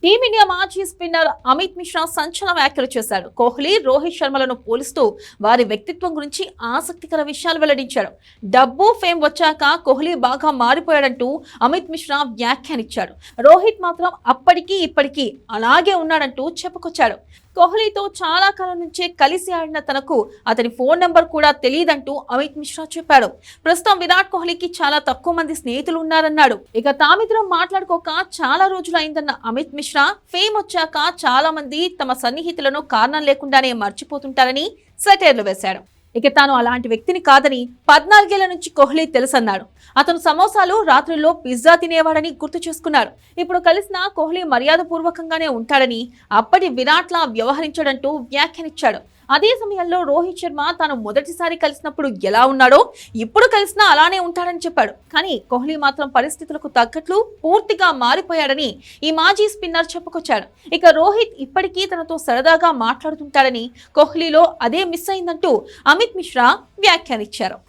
Team India మాజీ spinner Amit Mishra సంచలన వ్యాఖ్యలు చేశారు. కోహ్లీ, రోహిత్ శర్మలను పోలిస్తూ వారి వ్యక్తిత్వం గురించి ఆసక్తికర విషయాలు వెల్లడించారు. డబ్బు, ఫేమ్ వచ్చాక కోహ్లీ బాగా మారిపోయాడంటూ అమిత్ మిశ్రా వ్యాఖ్యానించాడు. రోహిత్ మాత్రం అప్పటికీ ఇప్పటికీ అలాగే ఉన్నాడంటూ చెప్పుకొచ్చాడు. కోహ్లీతో చాలా కాలం నుంచే కలిసి ఆడిన తనకు అతని ఫోన్ నెంబర్ కూడా తెలియదంటూ అమిత్ మిశ్రా చెప్పాడు. ప్రస్తుతం విరాట్ కోహ్లీకి చాలా తక్కువ మంది స్నేహితులు ఉన్నారన్నాడు. ఇక తామిద్దరం మాట్లాడుకోక చాలా రోజులు అయిందన్న అమిత్ మిశ్రా, ఫేమ్ వచ్చాక చాలా మంది తమ సన్నిహితులను కారణం లేకుండానే మర్చిపోతుంటారని సెటైర్లు వేశాడు. ఇక తాను అలాంటి వ్యక్తిని కాదని 14 ఏళ్ల నుంచి కోహ్లీ తెలుసన్నాడు. అతను సమోసాలు, రాత్రుల్లో పిజ్జా తినేవాడని గుర్తు చేసుకున్నాడు. ఇప్పుడు కలిసిన కోహ్లీ మర్యాదపూర్వకంగానే ఉంటాడని, అప్పటి విరాట్లా వ్యవహరించాడంటూ వ్యాఖ్యానించాడు. అదే సమయంలో రోహిత్ శర్మ తాను మొదటిసారి కలిసినప్పుడు ఎలా ఉన్నాడో ఇప్పుడు కలిసినా అలానే ఉంటాడని చెప్పాడు. కానీ కోహ్లీ మాత్రం పరిస్థితులకు తగ్గట్లు పూర్తిగా మారిపోయాడని ఈ మాజీ స్పిన్నర్ చెప్పుకొచ్చాడు. ఇక రోహిత్ ఇప్పటికీ తనతో సరదాగా మాట్లాడుతుంటాడని, కోహ్లీలో అదే మిస్ అయిందంటూ అమిత్ మిశ్రా వ్యాఖ్యానించారు.